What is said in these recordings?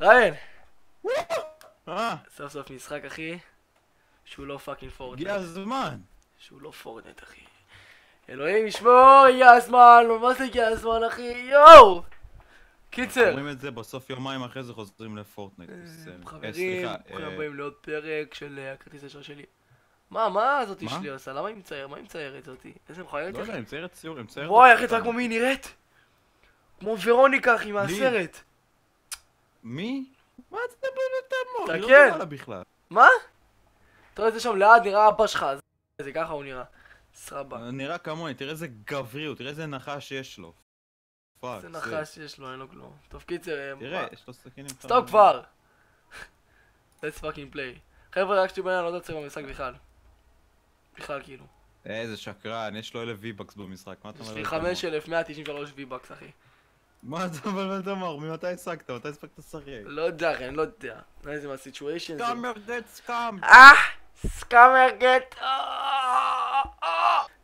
ריין! אה, סוף סוף משחק אחי שהוא לא פאקינג פורטנייט. הגיע הזמן. שהוא לא פורטנייט אחי. אלוהים ישמור, הגיע הזמן, מה זה הגיע הזמן אחי? יואו! קיצר. אומרים את זה בסוף יומיים אחרי זה חוזרים לפורטנייט. חברים, כולם באים לעוד פרק של הכרטיס האשראי שלי. מה הזאתי שלי עושה? למה היא מציירת? מה היא מציירת זאתי? איזה מכוערת? לא יודע, הם מציירת ציור, הם מציירת... וואי אחי, אתה כמו מי היא נראית? כמו ורוניקה אחי מהסרט. מי? מה אתה מדבר את המור? היא לא תסתכל. דומה לה בכלל. מה? אתה רואה את זה שם ליד, נראה אבא שלך. זה ככה הוא נראה. סרבה. נראה כמוני, תראה איזה גבריות, תראה איזה נחש יש לו. פאק, זה נחש שיש לו, אין לו כלום. טוב קיצר, תראה, יש לו סכינים. סטופ כבר! let's fucking play. חבר'ה, רק שתיבנה, אני לא יודע לצאת במשחק בכלל. בכלל כאילו. איזה שקרן, יש לו 1,000 V-Bucks במשחק, מה אתה יש אומר? לי 5,193 V-Bucks אחי. מה אתה מבלבל את המור? ממתי השגת? מתי הספקת לשחק? לא יודע אחי, אני לא יודע. לא יודע מה הסיטואשן זה. סקאמר גט סקאם! סקאמר גט!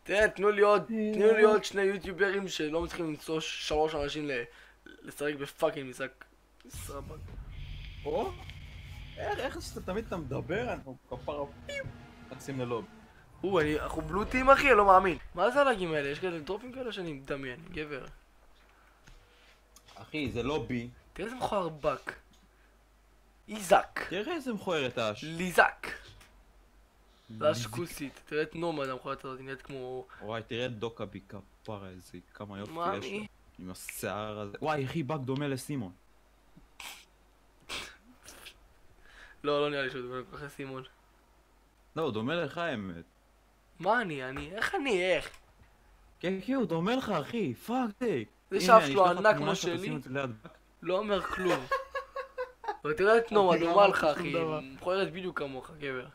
תראה, תנו לי עוד שני יוטיוברים שלא מצליחים למצוא 3 אנשים לשחק בפאקינג משחק. סבבה. או? איך תמיד אתה מדבר? אנחנו כפרה פיו! נכנסים ללוב. אנחנו בלוטים אחי, אני לא מאמין. מה זה הלאגים האלה? יש כאלה דרופים כאלה שאני מדמיין, גבר. אחי, זה לא בי. תראה איזה מכוער בק. איזק. תראה איזה מכוערת אש. ליזק. זה אש כוסית. תראה את נומד המכוערת הזאת, נראית כמו... וואי, תראה את דוקה בי כפרה, איזה כמה יופי מה יש לה. מי? עם השיער הזה. וואי, אחי, באג דומה לסימון. לא נראה לי שהוא דומה כל כך סימון. לא, הוא דומה לך האמת. מה איך אני? כן, הוא דומה לך, אחי, פאק דיק. זה שאף שלו ענק כמו שלי. לא אומר כלום. ותראה את נומד, דומה לך אחי. מכוערת בדיוק כמוך, גבר.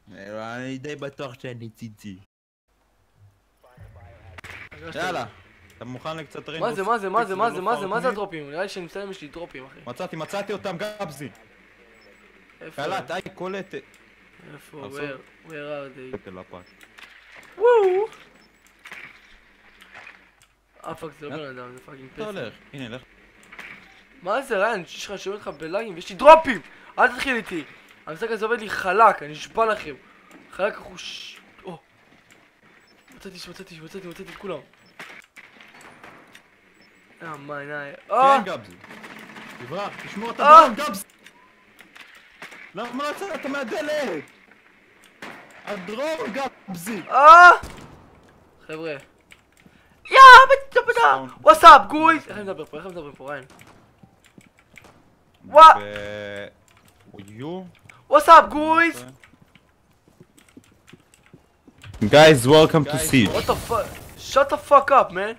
אני די בטוח שאני ציצי. יאללה, אתה מוכן לקצת ריינבו? מה זה הדרופים? נראה לי שאני מסיים יש לי דרופים אחי. מצאתי אותם גבזי. איפה? קלט, היי קולטת. איפה? where are they? לפק. וואו! פאק זה לא בן אדם, זה פאקינג אתה פסק. הולך, הנה לך. מה זה ריין? יש לך שואל אותך בלאגים ויש לי דרופים! אל תתחיל איתי! המשחק הזה עובד לי חלק, אני נשבע לכם. חלק אחוש... או! מצאתי את כולם. מה עיניי? כן גבזי. תברח, תשמור את הדרום גבזי! למה לא יצאת מהדלת? הדרום גבזי! חבר'ה. וואטס אפ גויז! איך הם מדברים פה ריין? וואט? What's up, guys? Guys, welcome to Siege. What the fuck? Shut the fuck up, man.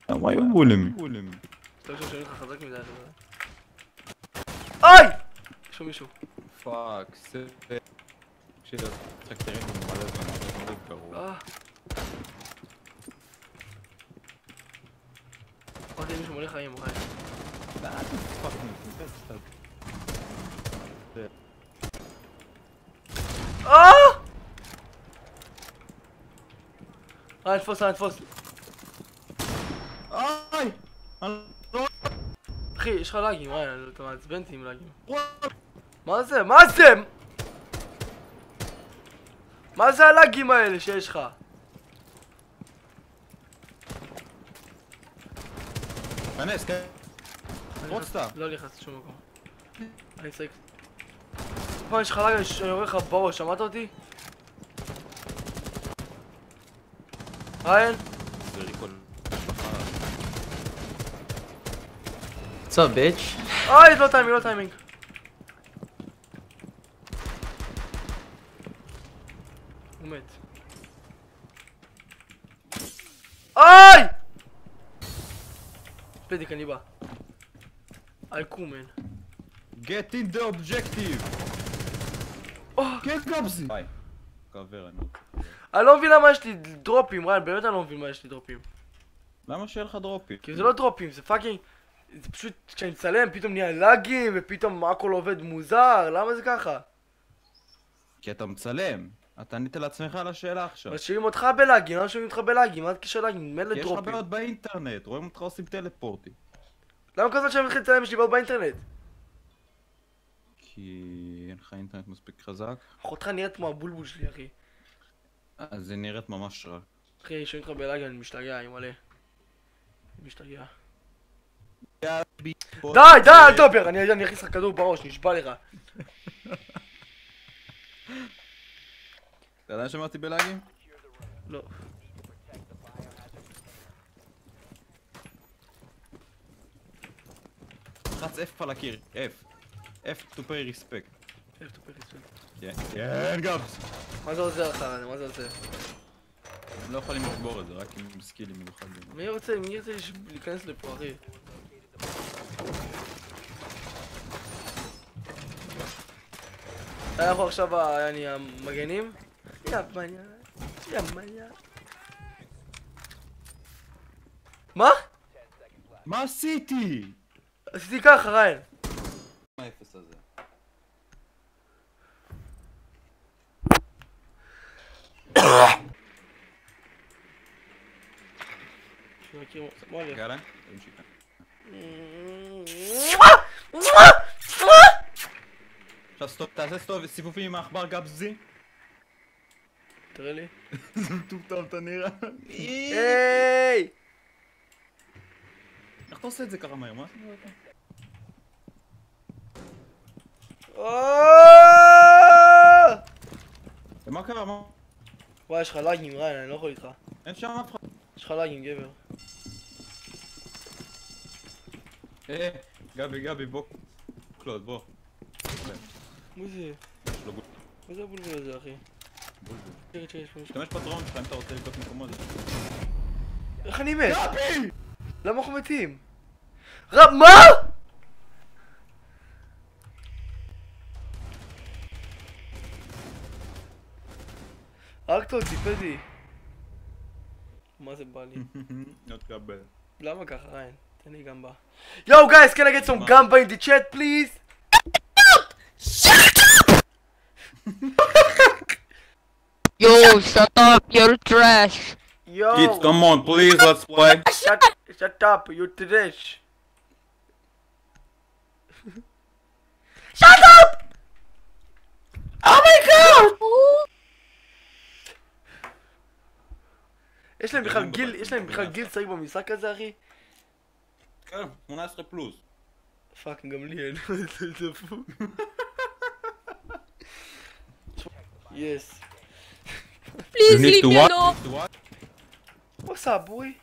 Why you bullying me? אתה חושב שאני לך חזק מדי, אוי! יש מישהו. פאק, זה... תראה לי מלא זמן, זה גרוע. אמרתי מישהו מלא חיים, אולי. תפוס. אוי! אחי, יש לך לאגים, אתה מעצבן אותי עם לאגים. מה זה הלאגים האלה שיש לך? כנס, כן. רוצת. לא נכנס לשום מקום. אני צריך... פעם יש לך לאג, אני יורה לך בראש, שמעת אותי? ריין? What's up, bitch? אוי, לא טיימינג. הוא מת. אוי! פדיק, אני בא. אלקומן. Get in the objective! כן גבזי! ביי. קבר, אני לא מבין למה יש לי דרופים, ריין, באמת אני לא מבין מה יש לי דרופים. למה שיהיה לך דרופים? כי זה לא דרופים, זה פאקינג... זה פשוט, כשאני מצלם פתאום נהיה לאגים ופתאום הכל עובד מוזר, למה זה ככה? כי אתה מצלם. אתה ענית לעצמך על השאלה עכשיו. אבל שומעים אותך בלאגים, למה שומעים אותך בלאגים? מה קשר לאגים? מלא כי יש לך דרופים. בעיות באינטרנט, רואים אותך עושים טלפורטים. למה כל הזמן שאני מתחיל לצלם יש לי בעיות באינטרנט? כי אין לך אינטרנט מספיק חזק. אחותך נראית כמו הבולבול שלי, אחי. אז זה נראית ממש רע. אחי, שומעים אותך בלאג, אני משתגע, אני מלא. משתגע. די, די, אל תדבר! אני אכניס לך כדור בראש, נשבע לך. אתה עדיין שמעתי בלאגים? לא. לחץ F על הקיר, F. F to pay respect. איך תופך ישראל. כן, כן גבס. מה זה עוזר לך, רן? מה זה עוזר? הם לא יכולים לשבור את זה, רק עם סקילים מיוחדים. מי רוצה להיכנס לפה, אחי? אנחנו עכשיו המגנים? ימניה, ימניה. מה? מה עשיתי? עשיתי ככה, ריין. מה האפס הזה? יאללה, תמשיך. עכשיו סטופ, תעשה סטופ סיבובים עם העכבר גבזי. תראה לי. זה מטומטם אתה נראה. היי! איך אתה עושה את זה ככה מהר? מה? מה קרה? מה? וואי, יש לך לאגים, ריין, אני לא יכול איתך. אין שם אף אחד. יש לך לאגים, גבר. גבי, בוא. קלוד, בוא. מה זה? מה זה הבולבול הזה, אחי? תראה, יש פה משהו. תשתמש פטרון שלך אם אתה רוצה לבדוק מקומות. איך אני מת? גבי! למה אנחנו מתים? רב, מה? הרגת אותי, פדי. מה זה בא לי? לא תקבל. למה ככה, ריין? תן לי גמבה. יואו, guys, can I get some gamba in the chat, please? Yo, shut up, you're trash. Yo, Kids, come on, please, let's play. shut up, you trash. Shut up! Oh my god! יש להם בכלל גיל צעיר במשחק הזה, אחי? כן, 18 פלוס. פאק, גם לי אין. זה דפוק. יס. Please leave me alone. וואטס אפ, בוי?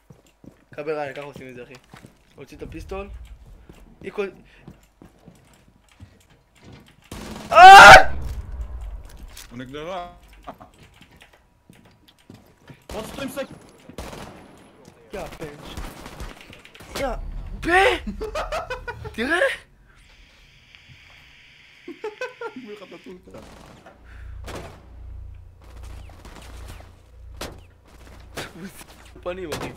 קבל ריין, ככה עושים את זה, אחי. הוציא את הפיסטול. איקול... הוא נגדרה. עוד 20 סק. יא פנץ'. יא... תראה! מי לך תטוטה? פנים, אחי.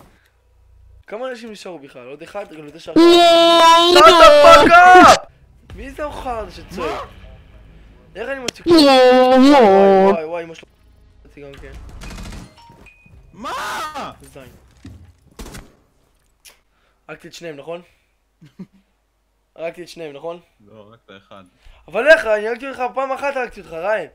כמה אנשים נשארו בכלל? עוד אחד? גם יותר שער... No, שאט הפאק אפ! מי זה אוכל הזה שצועק? איך אני מוציא... וואי, אמא שלו... מוציא גם כן. מה? זין. הרגתי את שניהם, נכון? הרגתי את שניהם, נכון? לא, רק את האחד. אבל איך? אני הרגתי אותך פעם אחת, הרגתי אותך, ריין.